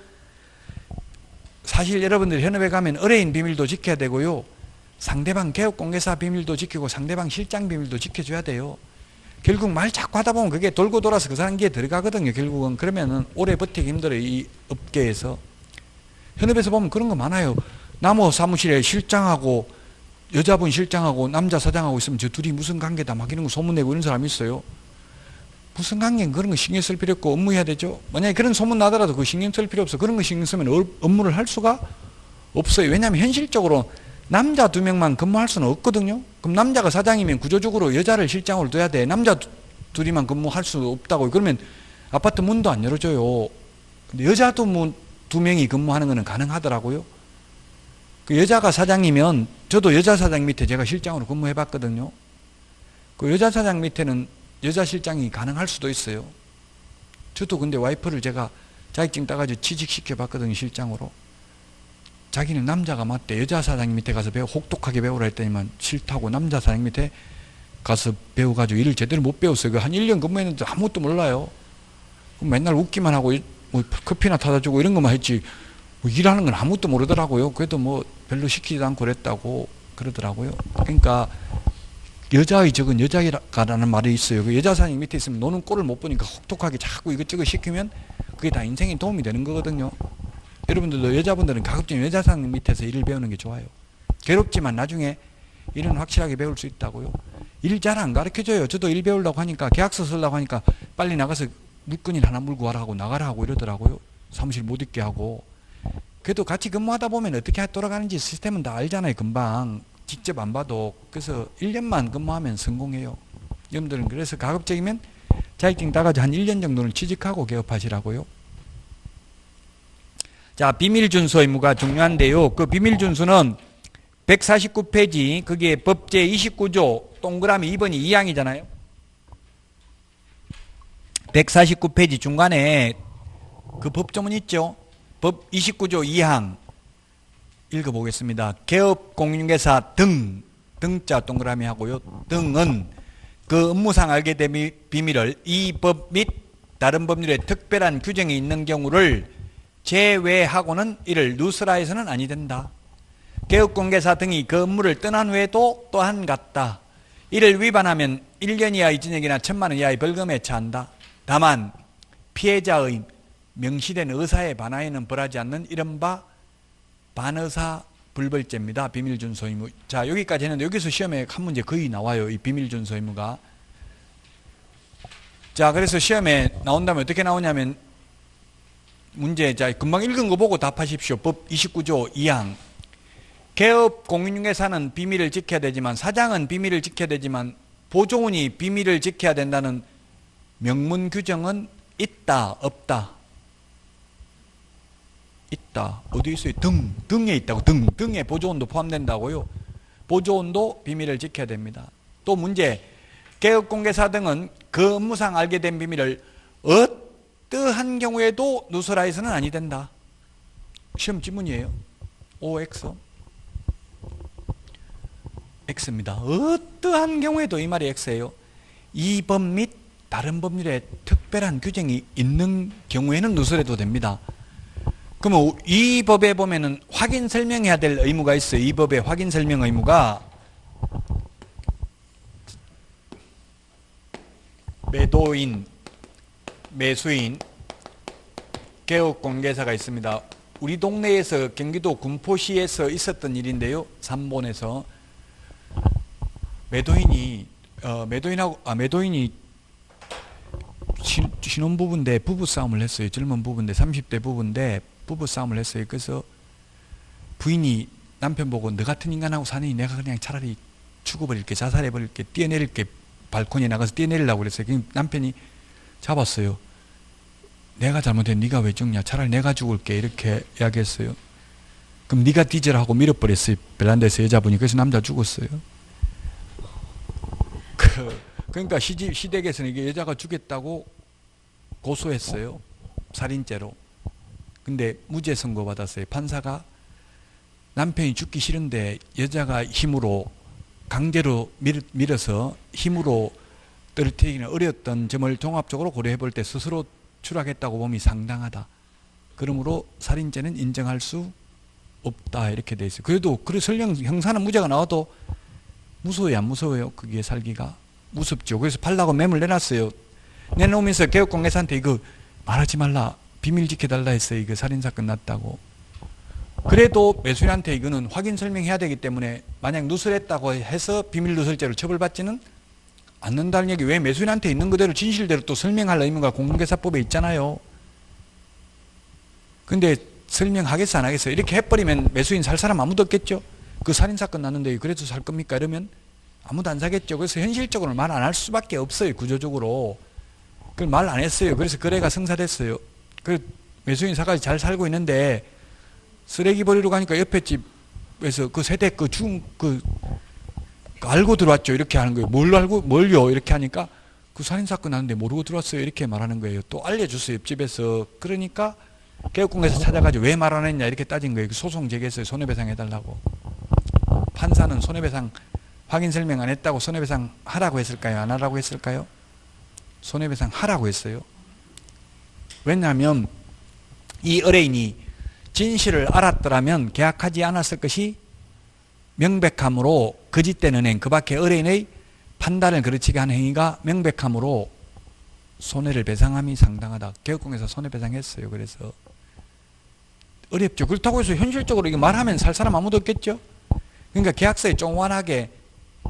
사실 여러분들 현업에 가면 의뢰인 비밀도 지켜야 되고요. 상대방 개업공개사 비밀도 지키고 상대방 실장 비밀도 지켜줘야 돼요. 결국 말 자꾸 하다 보면 그게 돌고 돌아서 그 사람 귀에 들어가거든요. 결국은. 그러면은 오래 버티기 힘들어요. 이 업계에서. 현업에서 보면 그런 거 많아요. 나무 사무실에 실장하고 여자분 실장하고 남자 사장하고 있으면 저 둘이 무슨 관계다 막 이런 거 소문내고 이런 사람이 있어요. 무슨 관계는 그런 거 신경 쓸 필요 없고 업무해야 되죠. 만약에 그런 소문 나더라도 그 신경 쓸 필요 없어. 그런 거 신경 쓰면 업무를 할 수가 없어요. 왜냐하면 현실적으로 남자 2명만 근무할 수는 없거든요. 그럼 남자가 사장이면 구조적으로 여자를 실장으로 둬야 돼. 남자 둘이만 근무할 수 없다고. 그러면 아파트 문도 안 열어줘요. 근데 여자도 뭐 2명이 근무하는 거는 가능하더라고요. 그 여자가 사장이면 저도 여자 사장 밑에 제가 실장으로 근무해 봤거든요. 그 여자 사장 밑에는 여자 실장이 가능할 수도 있어요. 저도 근데 와이프를 제가 자격증 따가지고 취직시켜 봤거든요. 실장으로. 자기는 남자가 맞대. 여자 사장 밑에 가서 혹독하게 배우라 했더니만 싫다고 남자 사장 밑에 가서 배워가지고 일을 제대로 못 배웠어요. 한 1년 근무했는데 아무것도 몰라요. 맨날 웃기만 하고 뭐 커피나 타다 주고 이런 것만 했지 뭐 일하는 건 아무것도 모르더라고요. 그래도 뭐 별로 시키지도 않고 그랬다고 그러더라고요. 그러니까 여자의 적은 여자라는 말이 있어요. 그 여자 사장 밑에 있으면 노는 꼴을 못 보니까 혹독하게 자꾸 이것저것 시키면 그게 다 인생에 도움이 되는 거거든요. 여러분들도 여자분들은 가급적 여자 사장 밑에서 일을 배우는 게 좋아요. 괴롭지만 나중에 일은 확실하게 배울 수 있다고요. 일 잘 안 가르쳐줘요. 저도 일 배우려고 하니까 계약서 쓰려고 하니까 빨리 나가서 물건일 하나 물고 와라 하고 나가라 하고 이러더라고요. 사무실 못 있게 하고. 그래도 같이 근무하다 보면 어떻게 돌아가는지 시스템은 다 알잖아요. 금방 직접 안 봐도. 그래서 1년만 근무하면 성공해요. 여러분들은 그래서 가급적이면 자격증 따가지고 한 1년 정도는 취직하고 개업하시라고요. 자, 비밀준수 의무가 중요한데요. 그 비밀준수는 149페이지 그게 법 제29조 동그라미 2번이 2항이잖아요. 149페이지 중간에 그 법조문 있죠. 법 29조 2항 읽어보겠습니다. 개업공인중개사 등자 동그라미 하고요. 등은 그 업무상 알게 된 비밀을 이 법 및 다른 법률에 특별한 규정이 있는 경우를 제외하고는 이를 누설하여서는 아니 된다. 개업공개사 등이 그 업무를 떠난 후에도 또한 같다. 이를 위반하면 1년 이하의 징역이나 1,000만 원 이하의 벌금에 처한다. 다만 피해자의 명시된 의사에 반하여는 벌하지 않는 이른바 반의사 불벌죄입니다. 비밀준수 의무. 자, 여기까지 했는데 여기서 시험에 한 문제 거의 나와요. 이 비밀준수 의무가. 자, 그래서 시험에 나온다면 어떻게 나오냐면 문제, 자, 금방 읽은 거 보고 답하십시오. 법 29조 2항. 개업 공인중개사는 비밀을 지켜야 되지만 사장은 비밀을 지켜야 되지만 보조원이 비밀을 지켜야 된다는 명문 규정은 있다, 없다? 있다. 어디 있어요? 등에 있다고. 등에 보조원도 포함된다고요. 보조원도 비밀을 지켜야 됩니다. 또 문제, 개업공개사 등은 그 업무상 알게 된 비밀을 어떠한 경우에도 누설하여서는 아니 된다. 시험 지문이에요. OX. X입니다. 어떠한 경우에도 이 말이 X예요. 이 법 및 다른 법률에 특별한 규정이 있는 경우에는 누설해도 됩니다. 그러면 이 법에 보면은 확인 설명해야 될 의무가 있어요. 이 법의 확인 설명 의무가 매도인, 매수인, 개업공개사가 있습니다. 우리 동네에서 경기도 군포시에서 있었던 일인데요. 3본에서 매도인이 신혼부부인데 부부싸움을 했어요. 젊은 부부인데 30대 부부인데 부부싸움을 했어요. 그래서 부인이 남편 보고 너 같은 인간하고 사니 내가 그냥 차라리 죽어버릴게, 자살해버릴게, 뛰어내릴게, 발코니에 나가서 뛰어내리려고 그랬어요. 남편이 잡았어요. 내가 잘못했 네가 왜 죽냐, 차라리 내가 죽을게, 이렇게 이야기했어요. 그럼 네가 뒤져라 하고 밀어버렸어요. 베란다에서 여자분이. 그래서 남자 죽었어요. 그러니까 시댁에서는 이게 여자가 죽였다고 고소했어요. 살인죄로. 근데 무죄 선고 받았어요. 판사가 남편이 죽기 싫은데 여자가 힘으로 강제로 밀어서 힘으로 떨어뜨리기는 어려웠던 점을 종합적으로 고려해 볼 때 스스로 추락했다고 봄이 상당하다. 그러므로 살인죄는 인정할 수 없다. 이렇게 돼 있어요. 그래도 설령 형사는 무죄가 나와도 무서워요, 안 무서워요? 거기에 살기가 무섭죠. 그래서 팔라고 매물 내놨어요. 내놓으면서 개업공개사한테 이거 말하지 말라, 비밀 지켜달라 했어요. 이거 살인사건 났다고. 그래도 매수인한테 이거는 확인 설명해야 되기 때문에 만약 누설했다고 해서 비밀 누설죄로 처벌받지는 않는다는 얘기. 왜? 매수인한테 있는 그대로 진실대로 또 설명할 의무가 공개사법에 있잖아요. 근데 설명하겠어 안 하겠어? 이렇게 해버리면 매수인 살 사람 아무도 없겠죠. 그 살인사건 났는데 그래도 살 겁니까? 이러면 아무도 안 사겠죠. 그래서 현실적으로 말 안 할 수밖에 없어요. 구조적으로. 그걸 말 안 했어요. 그래서 거래가 성사됐어요. 그 매수인 사까지 잘 살고 있는데 쓰레기 버리러 가니까 옆에 집에서 그 세대 알고 들어왔죠. 이렇게 하는 거예요. 뭘요? 이렇게 하니까 그 살인사건 났는데 모르고 들어왔어요. 이렇게 말하는 거예요. 또 알려줬어요. 옆집에서. 그러니까 개업공개에서 찾아가지고 왜 말 안 했냐 이렇게 따진 거예요. 소송 제기했어요. 손해배상 해달라고. 판사는 손해배상 확인 설명 안 했다고 손해배상 하라고 했을까요? 안 하라고 했을까요? 손해배상 하라고 했어요. 왜냐하면 이 의뢰인이 진실을 알았더라면 계약하지 않았을 것이 명백함으로 거짓된 은행, 그 밖에 의뢰인의 판단을 그르치게 한 행위가 명백함으로 손해를 배상함이 상당하다. 개업공개에서 손해배상했어요. 그래서 어렵죠. 그렇다고 해서 현실적으로 이거 말하면 살 사람 아무도 없겠죠. 그러니까 계약서에 쫑완하게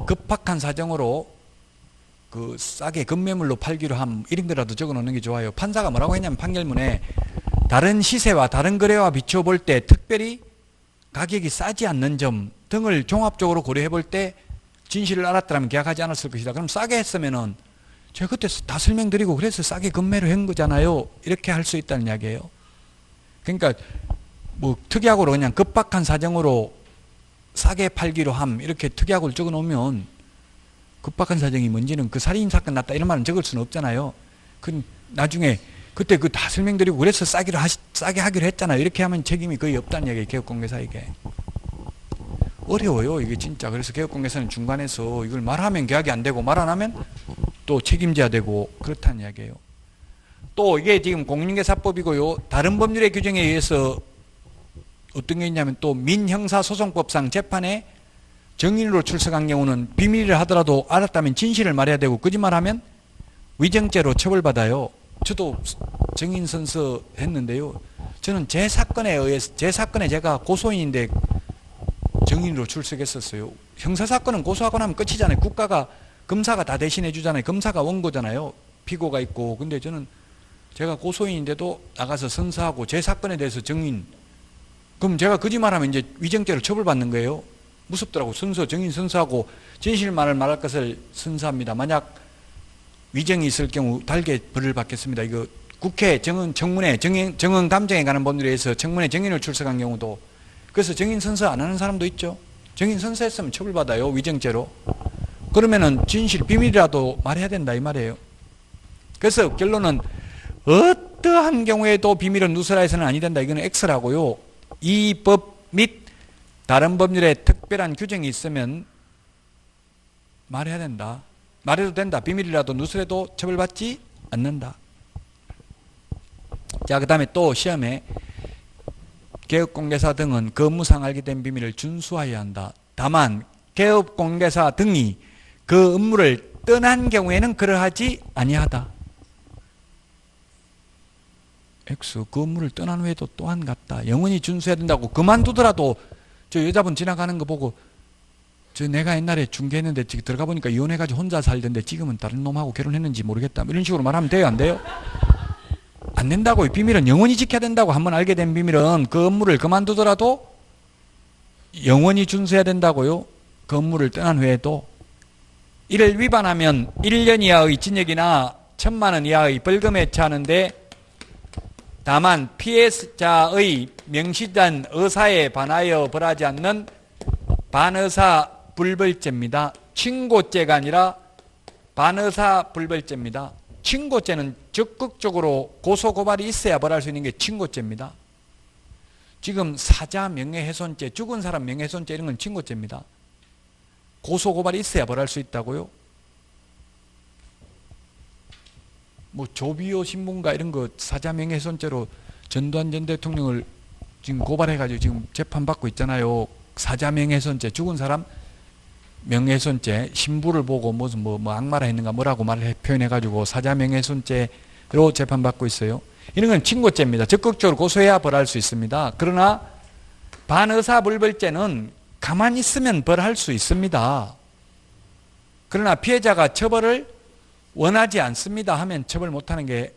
급박한 사정으로 그 싸게 급매물로 팔기로 함 이런 거라도 적어 놓는 게 좋아요. 판사가 뭐라고 했냐면 판결문에 다른 시세와 다른 거래와 비춰볼 때 특별히 가격이 싸지 않는 점 등을 종합적으로 고려해 볼 때 진실을 알았더라면 계약하지 않았을 것이다. 그럼 싸게 했으면은 제가 그때 다 설명드리고 그래서 싸게 급매로 한 거잖아요. 이렇게 할 수 있다는 이야기예요. 그러니까 뭐 특약으로 그냥 급박한 사정으로 싸게 팔기로 함 이렇게 특약을 적어 놓으면 급박한 사정이 뭔지는 그 살인사건 났다 이런 말은 적을 수는 없잖아요. 그 나중에 그때 그 다 설명드리고 그래서 싸게 하기로 했잖아요. 이렇게 하면 책임이 거의 없다는 얘기예요. 개업공개사에게. 어려워요. 이게 진짜. 그래서 개업공개사는 중간에서 이걸 말하면 계약이 안 되고 말 안 하면 또 책임져야 되고 그렇다는 이야기예요. 또 이게 지금 공인중개사법이고요. 다른 법률의 규정에 의해서 어떤 게 있냐면 또 민형사소송법상 재판에 정인으로 출석한 경우는 비밀을 하더라도 알았다면 진실을 말해야 되고 거짓말하면 위정죄로 처벌받아요. 저도 정인 선서 했는데요. 저는 제 사건에 제가 고소인인데 정인으로 출석했었어요. 형사사건은 고소하고 나면 끝이잖아요. 검사가 다 대신해 주잖아요. 검사가 원고잖아요. 피고가 있고. 근데 저는 제가 고소인인데도 나가서 선서하고 제 사건에 대해서 정인. 그럼 제가 거짓말하면 이제 위정죄로 처벌받는 거예요. 무섭더라고. 정인 선서하고 진실만을 말할 것을 선서합니다. 만약 위정이 있을 경우 달게 벌을 받겠습니다. 이거 국회 청문회 정언 감정에 관한 법률에 의해서 청문회 정인을 출석한 경우도 그래서 정인 선서 안 하는 사람도 있죠. 정인 선서했으면 처벌받아요. 위정죄로. 그러면은 진실 비밀이라도 말해야 된다 이 말이에요. 그래서 결론은 어떠한 경우에도 비밀은 누설해서는 아니 된다. 이거는 X라고요. 이 법 및 다른 법률에 특별한 규정이 있으면 말해야 된다. 말해도 된다. 비밀이라도 누설해도 처벌받지 않는다. 자, 그 다음에 또 시험에 개업공개사 등은 그 업무상 알게 된 비밀을 준수하여야 한다. 다만 개업공개사 등이 그 업무를 떠난 경우에는 그러하지 아니하다. X, 그 업무를 떠난 후에도 또한 같다. 영원히 준수해야 된다고. 그만두더라도 저 여자분 지나가는 거 보고 저 내가 옛날에 중개했는데 지금 들어가 보니까 이혼해가지고 혼자 살던데 지금은 다른 놈하고 결혼했는지 모르겠다. 이런 식으로 말하면 돼요, 안 돼요? 안 된다고요. 비밀은 영원히 지켜야 된다고. 한번 알게 된 비밀은 그 업무를 그만두더라도 영원히 준수해야 된다고요. 그 업무를 떠난 후에도. 이를 위반하면 1년 이하의 징역이나 1,000만 원 이하의 벌금에 처하는데 다만 피해자의 명시된 의사에 반하여 벌하지 않는 반의사 불벌죄입니다. 친고죄가 아니라 반의사 불벌죄입니다. 친고죄는 적극적으로 고소고발이 있어야 벌할 수 있는 게 친고죄입니다. 지금 사자 명예훼손죄, 죽은 사람 명예훼손죄 이런 건 친고죄입니다. 고소고발이 있어야 벌할 수 있다고요? 뭐 조비오 신문가 이런 거 사자 명예훼손죄로 전두환 전 대통령을 지금 고발해가지고 지금 재판받고 있잖아요. 사자 명예훼손죄, 죽은 사람 명예훼손죄, 신부를 보고 무슨 뭐 악마라 했는가 뭐라고 말을 표현해가지고 사자 명예훼손죄로 재판받고 있어요. 이런 건 친고죄입니다. 적극적으로 고소해야 벌할 수 있습니다. 그러나 반의사불벌죄는 가만히 있으면 벌할 수 있습니다. 그러나 피해자가 처벌을 원하지 않습니다 하면 처벌 못하는 게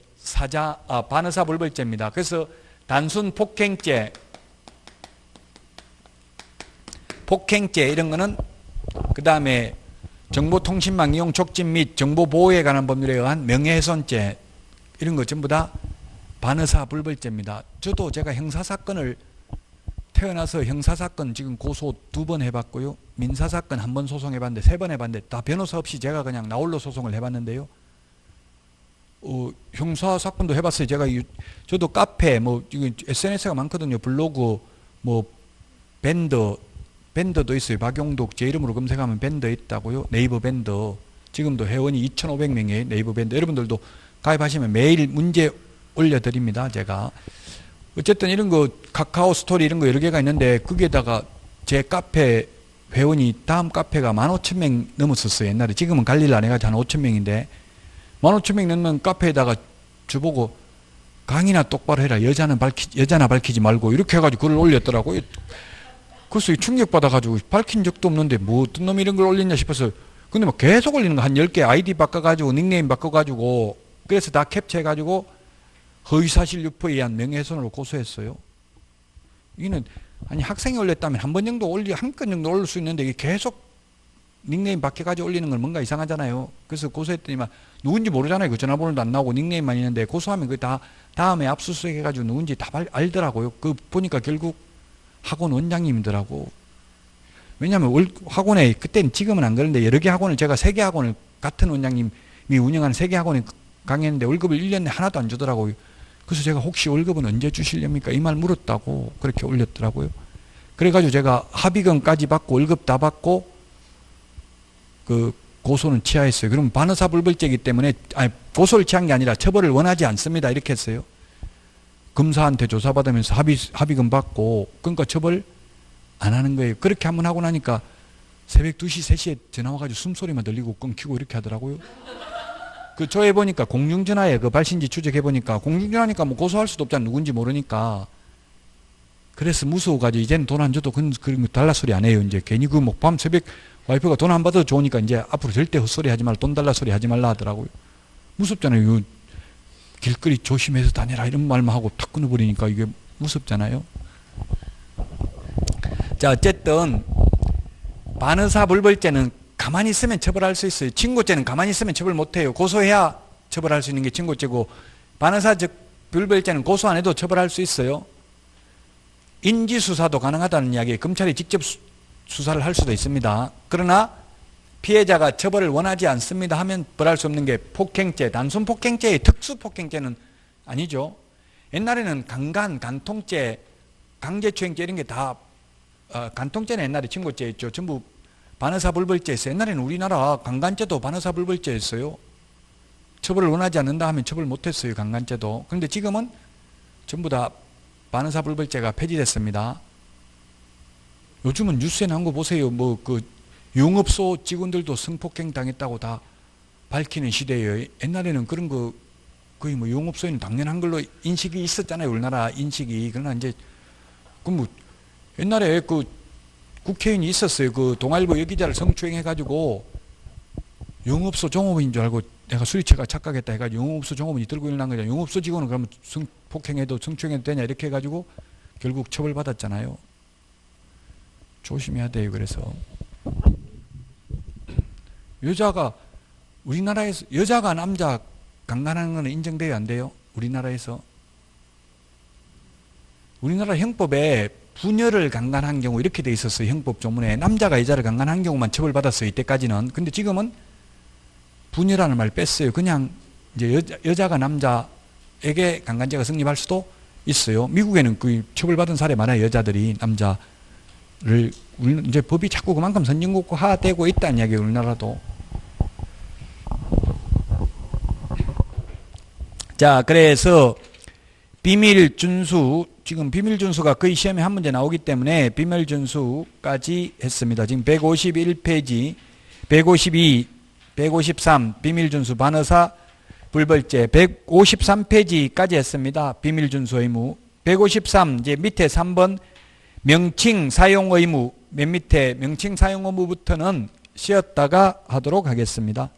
반의사불벌죄입니다. 그래서 단순 폭행죄 이런 거는 그 다음에 정보통신망 이용 촉진 및 정보보호에 관한 법률에 의한 명예훼손죄 이런 거 전부 다 반의사불벌죄입니다. 저도 제가 형사사건을 태어나서 형사사건 지금 고소 2번 해봤고요. 민사사건 1번 소송해봤는데 3번 해봤는데 다 변호사 없이 제가 그냥 나홀로 소송을 해봤는데요. 형사사건도 해봤어요. 저도 카페 SNS가 많거든요. 블로그 밴더도 있어요. 박용덕 제 이름으로 검색하면 밴더 있다고요. 네이버 밴더. 지금도 회원이 2,500명이에요. 네이버 밴더. 여러분들도 가입하시면 매일 문제 올려드립니다. 제가. 어쨌든 이런 거 카카오 스토리 이런 거 여러 개가 있는데 거기에다가 제 카페 회원이 다음 카페가 15,000명 넘었었어요. 옛날에. 지금은 관리를 안 해가지고 한 5,000명인데 15,000명 넘는 카페에다가 저보고 강의나 똑바로 해라. 여자나 밝히지 말고 이렇게 해가지고 글을 올렸더라고요. 그래서 충격받아가지고 밝힌 적도 없는데 뭐 어떤 놈이 이런 걸 올렸냐 싶어서 근데 막 계속 올리는 거 한 10개 아이디 바꿔가지고 닉네임 바꿔가지고 그래서 다 캡처해가지고 허위사실 유포에 의한 명예훼손으로 고소했어요. 이는 아니 학생이 올렸다면 한 번 정도 한 건 정도 올릴 수 있는데 이게 계속 닉네임 바뀌어가지고 올리는 건 뭔가 이상하잖아요. 그래서 고소했더니만 누군지 모르잖아요. 그 전화번호도 안 나오고 닉네임만 있는데 고소하면 그 다 다음에 압수수색 해가지고 누군지 다 알더라고요. 그 보니까 결국 학원 원장님이더라고. 왜냐하면 학원에 그때는 지금은 안 그런데 여러 개 학원을 제가 3개 학원을 같은 원장님이 운영하는 3개 학원에 강의했는데 월급을 1년에 하나도 안 주더라고요. 그래서 제가 혹시 월급은 언제 주시렵니까? 이 말 물었다고 그렇게 올렸더라고요. 그래가지고 제가 합의금까지 받고 월급 다 받고 그 고소는 취하했어요. 그럼 반의사불벌죄이기 때문에 고소를 취한 게 아니라 처벌을 원하지 않습니다. 이렇게 했어요. 검사한테 조사받으면서 합의금 받고 그러니까 처벌 안 하는 거예요. 그렇게 한번 하고 나니까 새벽 2시, 3시에 전화 와가지고 숨소리만 들리고 끊기고 이렇게 하더라고요. 그 조회해보니까 공중전화에 그 발신지 추적해보니까 공중전화니까 뭐 고소할 수도 없잖아. 누군지 모르니까. 그래서 무서워가지고 이제는 돈 안 줘도 그런 거 달라 소리 안 해요. 이제 괜히 그 뭐 밤 새벽 와이프가 돈 안 받아도 좋으니까 이제 앞으로 절대 헛소리 하지 말라. 돈 달라 소리 하지 말라 하더라고요. 무섭잖아요. 길거리 조심해서 다녀라 이런 말만 하고 탁 끊어버리니까 이게 무섭잖아요. 자, 어쨌든 반의사불벌죄는 가만히 있으면 처벌할 수 있어요. 친고죄는 가만히 있으면 처벌 못해요. 고소해야 처벌할 수 있는 게 친고죄고 반의사불벌죄는 고소 안 해도 처벌할 수 있어요. 인지수사도 가능하다는 이야기예요. 검찰이 직접 수사를 할 수도 있습니다. 그러나 피해자가 처벌을 원하지 않습니다 하면 벌할 수 없는 게 폭행죄, 단순 폭행죄의 특수 폭행죄는 아니죠. 옛날에는 간통죄, 강제추행죄 이런 게 다 간통죄는 옛날에 친고죄였죠. 전부 반의사불벌죄였어요. 옛날에는 우리나라 강간죄도 반의사불벌죄였어요. 처벌을 원하지 않는다 하면 처벌 못했어요. 강간죄도. 그런데 지금은 전부 다 반의사불벌죄가 폐지됐습니다. 요즘은 뉴스에 나온 거 보세요. 뭐 그 용업소 직원들도 성폭행 당했다고 다 밝히는 시대예요. 옛날에는 그런 거 거의 뭐 용업소에는 당연한 걸로 인식이 있었잖아요. 우리나라 인식이. 그러나 이제 그 뭐 옛날에 그 국회의원이 있었어요. 그 동아일보 여기자를 성추행해가지고 용업소 종업원인 줄 알고 내가 수리체가 착각했다 해가지고 용업소 종업원이 들고 일어난 거잖아요. 용업소 직원은 그러면 성폭행해도 성추행해도 되냐 이렇게 해가지고 결국 처벌받았잖아요. 조심해야 돼요. 그래서 여자가 우리나라에서 여자가 남자 강간하는 건 인정돼요? 안 돼요? 우리나라에서 우리나라 형법에 부녀를 강간한 경우 이렇게 돼 있었어요. 형법 조문에 남자가 여자를 강간한 경우만 처벌받았어요. 이때까지는. 근데 지금은 부녀라는 말 뺐어요. 그냥 이제 여자가 남자에게 강간죄가 성립할 수도 있어요. 미국에는 그 처벌받은 사례 많아요. 여자들이 남자를 이제 법이 자꾸 그만큼 선진국화되고 있다는 이야기예요. 우리나라도. 자, 그래서 비밀 준수, 지금 비밀 준수가 거의 시험에 한 문제 나오기 때문에 비밀 준수까지 했습니다. 지금 151페이지, 152, 153 비밀 준수 반의사 불벌죄 153페이지까지 했습니다. 비밀 준수 의무. 153 이제 밑에 3번 명칭 사용 의무, 맨 밑에 명칭 사용 의무부터는 쉬었다가 하도록 하겠습니다.